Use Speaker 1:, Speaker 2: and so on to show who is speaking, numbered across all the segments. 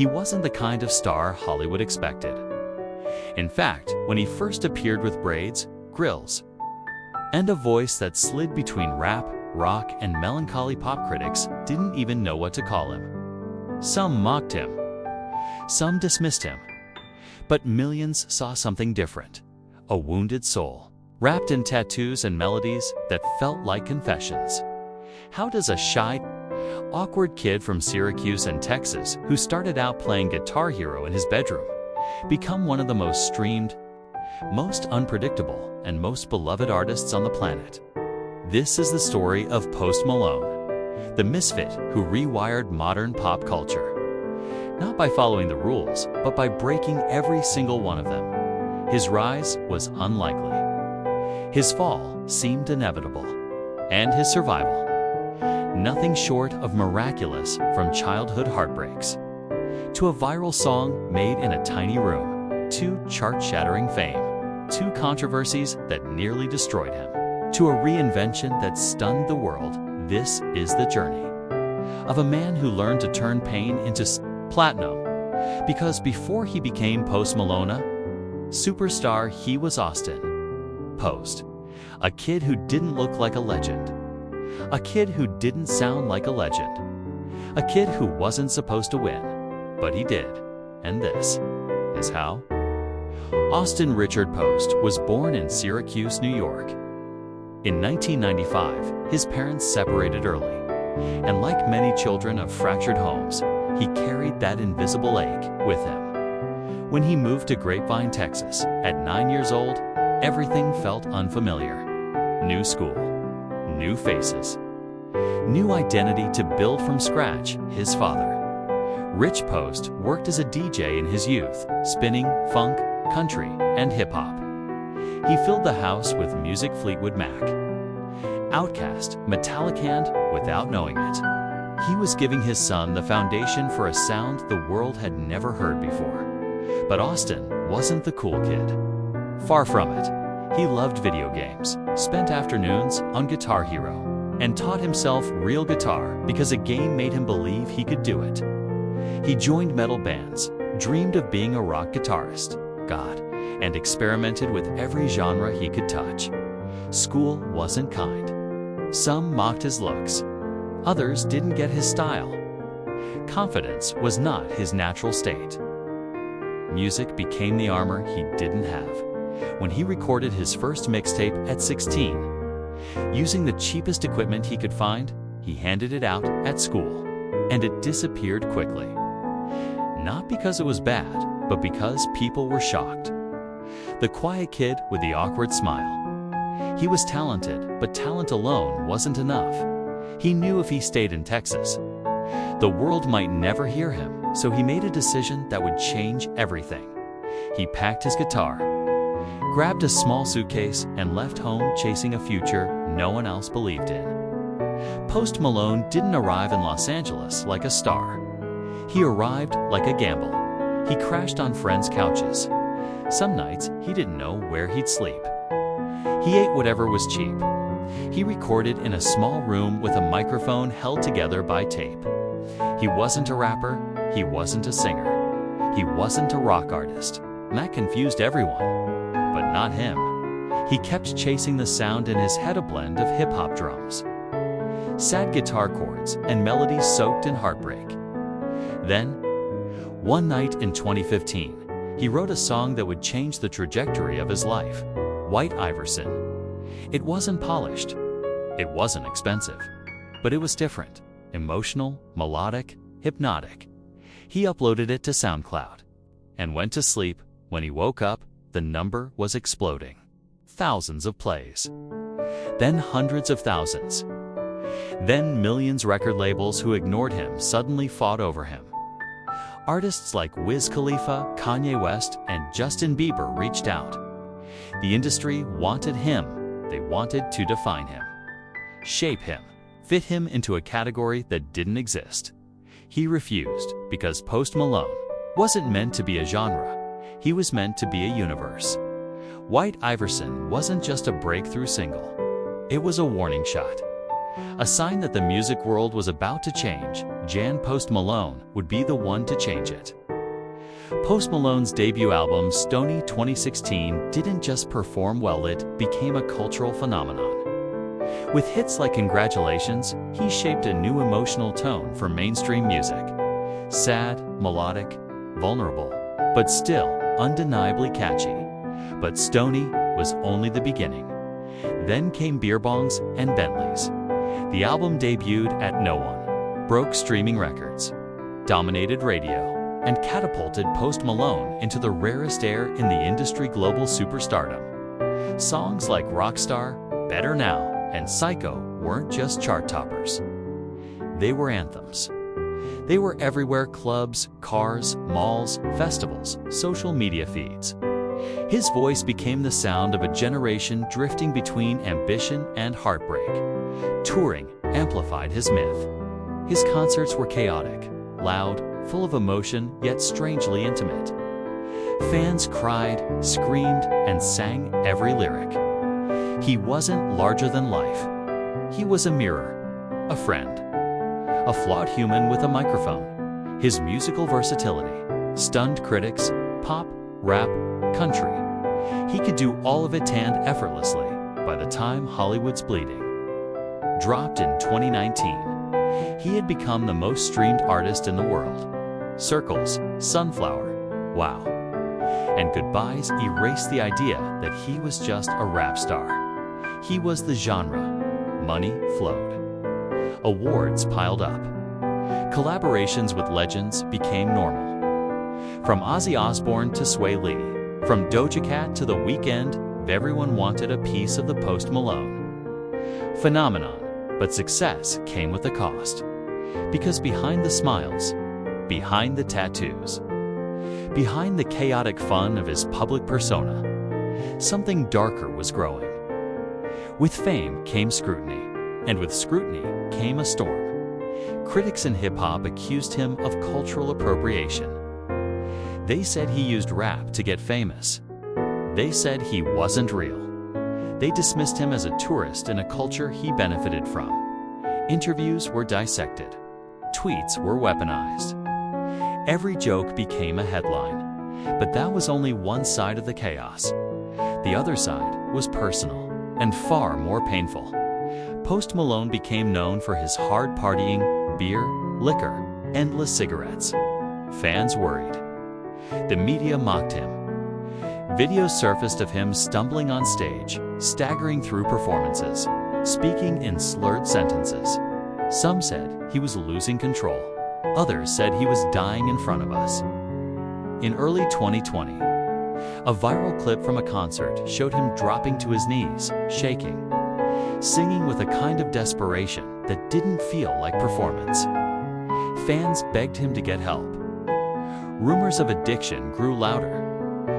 Speaker 1: he wasn't the kind of star Hollywood expected. In fact, when he first appeared with braids, grills, and a voice that slid between rap, rock, and melancholy, pop critics didn't even know what to call him. Some mocked him. Some dismissed him. But millions saw something different. A wounded soul, wrapped in tattoos and melodies that felt like confessions. How does a shy, awkward kid from Syracuse and Texas, who started out playing Guitar Hero in his bedroom, become one of the most streamed, most unpredictable, and most beloved artists on the planet? This is the story of Post Malone, the misfit who rewired modern pop culture. Not by following the rules, but by breaking every single one of them. His rise was unlikely. His fall seemed inevitable. And his survival, nothing short of miraculous, from childhood heartbreaks to a viral song made in a tiny room, to chart-shattering fame, to controversies that nearly destroyed him, to a reinvention that stunned the world. This is the journey of a man who learned to turn pain into platinum. Because before he became Post Malone, superstar, he was Austin Post. A kid who didn't look like a legend. A kid who didn't sound like a legend. A kid who wasn't supposed to win, but he did. And this is how. Austin Richard Post was born in Syracuse, New York. In 1995, his parents separated early. And like many children of fractured homes, he carried that invisible ache with him. When he moved to Grapevine, Texas, at 9 years old, everything felt unfamiliar. New school, new faces, new identity to build from scratch. His father, Rich Post, worked as a DJ in his youth, spinning funk, country, and hip-hop. He filled the house with music, Fleetwood Mac, Outkast, Metallica, and without knowing it, he was giving his son the foundation for a sound the world had never heard before. But Austin wasn't the cool kid. Far from it. He loved video games, spent afternoons on Guitar Hero, and taught himself real guitar because a game made him believe he could do it. He joined metal bands, dreamed of being a rock guitarist, and experimented with every genre he could touch. School wasn't kind. Some mocked his looks. Others didn't get his style. Confidence was not his natural state. Music became the armor he didn't have. When he recorded his first mixtape at 16, using the cheapest equipment he could find, he handed it out at school, and it disappeared quickly. Not because it was bad, but because people were shocked. The quiet kid with the awkward smile. He was talented, but talent alone wasn't enough. He knew if he stayed in Texas, the world might never hear him, so he made a decision that would change everything. He packed his guitar, grabbed a small suitcase, and left home chasing a future no one else believed in. Post Malone didn't arrive in Los Angeles like a star. He arrived like a gamble. He crashed on friends' couches. Some nights, he didn't know where he'd sleep. He ate whatever was cheap. He recorded in a small room with a microphone held together by tape. He wasn't a rapper. He wasn't a singer. He wasn't a rock artist. And that confused everyone. But not him. He kept chasing the sound in his head, a blend of hip-hop drums, sad guitar chords, and melodies soaked in heartbreak. Then, one night in 2015, he wrote a song that would change the trajectory of his life, White Iverson. It wasn't polished. It wasn't expensive. But it was different, emotional, melodic, hypnotic. He uploaded it to SoundCloud and went to sleep. When he woke up, the number was exploding. Thousands of plays. Then hundreds of thousands. Then millions. Record labels who ignored him suddenly fought over him. Artists like Wiz Khalifa, Kanye West, and Justin Bieber reached out. The industry wanted him. They wanted to define him, shape him, fit him into a category that didn't exist. He refused because Post Malone wasn't meant to be a genre. He was meant to be a universe. White Iverson wasn't just a breakthrough single. It was a warning shot. A sign that the music world was about to change. Post Malone would be the one to change it. Post Malone's debut album, Stoney 2016, didn't just perform well, it became a cultural phenomenon. With hits like Congratulations, he shaped a new emotional tone for mainstream music. Sad, melodic, vulnerable, but still undeniably catchy. But Stoney was only the beginning. Then came Beer Bongs and Bentleys. The album debuted at no one, broke streaming records, dominated radio, and catapulted Post Malone into the rarest air in the industry, global superstardom. Songs like Rockstar, Better Now, and Psycho weren't just chart toppers. They were anthems. They were everywhere: clubs, cars, malls, festivals, social media feeds. His voice became the sound of a generation drifting between ambition and heartbreak. Touring amplified his myth. His concerts were chaotic, loud, full of emotion, yet strangely intimate. Fans cried, screamed, and sang every lyric. He wasn't larger than life. He was a mirror, a friend, a flawed human with a microphone. His musical versatility stunned critics: pop, rap, country. He could do all of it and effortlessly. By the time Hollywood's Bleeding dropped in 2019, he had become the most streamed artist in the world. Circles, Sunflower, Wow, and Goodbyes erased the idea that he was just a rap star. He was the genre. Money flowed. Awards piled up. Collaborations with legends became normal. From Ozzy Osbourne to Sway Lee, from Doja Cat to The Weeknd, everyone wanted a piece of the Post Malone phenomenon. But success came with a cost. Because behind the smiles, behind the tattoos, behind the chaotic fun of his public persona, something darker was growing. With fame came scrutiny, and with scrutiny came a storm. Critics in hip-hop accused him of cultural appropriation. They said he used rap to get famous. They said he wasn't real. They dismissed him as a tourist in a culture he benefited from. Interviews were dissected. Tweets were weaponized. Every joke became a headline. But that was only one side of the chaos. The other side was personal and far more painful. Post Malone became known for his hard partying, beer, liquor, endless cigarettes. Fans worried. The media mocked him. Videos surfaced of him stumbling on stage, staggering through performances, speaking in slurred sentences. Some said he was losing control. Others said he was dying in front of us. In early 2020, a viral clip from a concert showed him dropping to his knees, shaking, singing with a kind of desperation that didn't feel like performance. Fans begged him to get help. Rumors of addiction grew louder.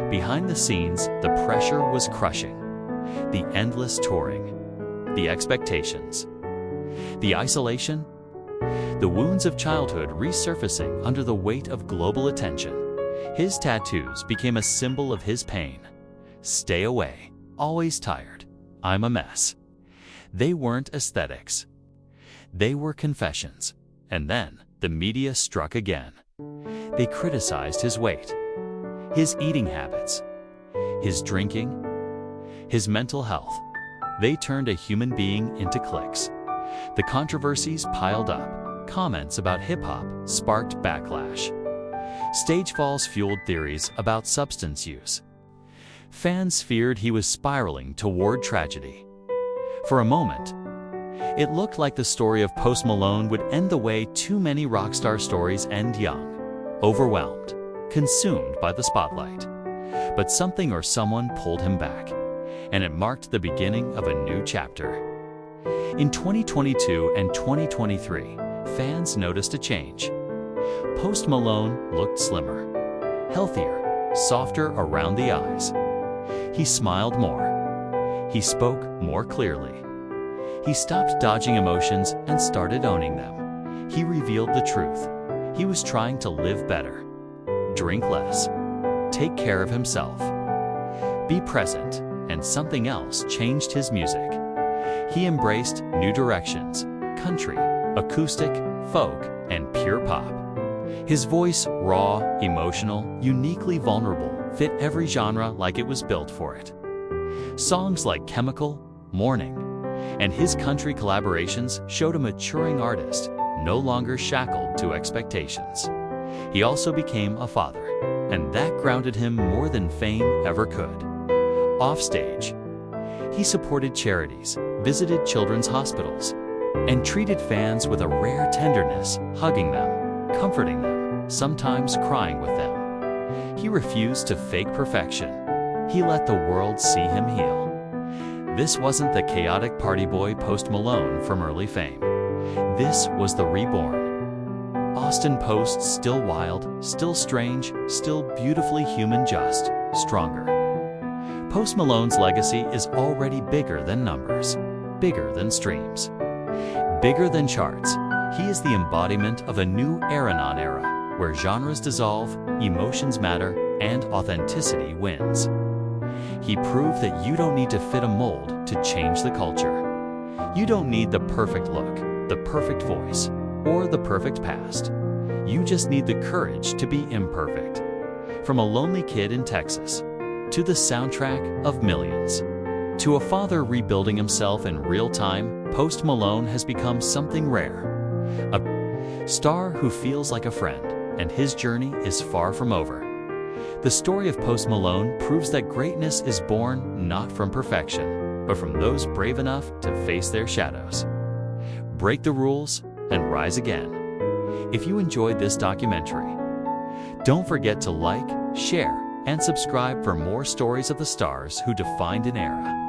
Speaker 1: Behind the scenes, the pressure was crushing. The endless touring, the expectations, the isolation, the wounds of childhood resurfacing under the weight of global attention. His tattoos became a symbol of his pain. Stay away, always tired, I'm a mess. They weren't aesthetics. They were confessions. And then the media struck again. They criticized his weight, his eating habits, his drinking, his mental health. They turned a human being into clicks. The controversies piled up. Comments about hip-hop sparked backlash. Stage falls fueled theories about substance use. Fans feared he was spiraling toward tragedy. For a moment, it looked like the story of Post Malone would end the way too many rock star stories end: young, overwhelmed, consumed by the spotlight. But something or someone pulled him back, and it marked the beginning of a new chapter. In 2022 and 2023, fans noticed a change. Post Malone looked slimmer, healthier, softer around the eyes. He smiled more. He spoke more clearly. He stopped dodging emotions and started owning them. He revealed the truth. He was trying to live better, drink less, take care of himself, be present, and something else changed his music. He embraced new directions: country, acoustic, folk, and pure pop. His voice, raw, emotional, uniquely vulnerable, fit every genre like it was built for it. Songs like Chemical, Morning, and his country collaborations showed a maturing artist, no longer shackled to expectations. He also became a father, and that grounded him more than fame ever could. Offstage, he supported charities, visited children's hospitals, and treated fans with a rare tenderness, hugging them, comforting them, sometimes crying with them. He refused to fake perfection. He let the world see him heal. This wasn't the chaotic party boy Post Malone from early fame. This was the reborn Austin Post, still wild, still strange, still beautifully human, just stronger. Post Malone's legacy is already bigger than numbers, bigger than streams, bigger than charts. He is the embodiment of a new era, where genres dissolve, emotions matter, and authenticity wins. He proved that you don't need to fit a mold to change the culture. You don't need the perfect look, the perfect voice, or the perfect past. You just need the courage to be imperfect. From a lonely kid in Texas, to the soundtrack of millions, to a father rebuilding himself in real time, Post Malone has become something rare. A star who feels like a friend, and his journey is far from over. The story of Post Malone proves that greatness is born not from perfection, but from those brave enough to face their shadows, break the rules, and rise again. If you enjoyed this documentary, don't forget to like, share, and subscribe for more stories of the stars who defined an era.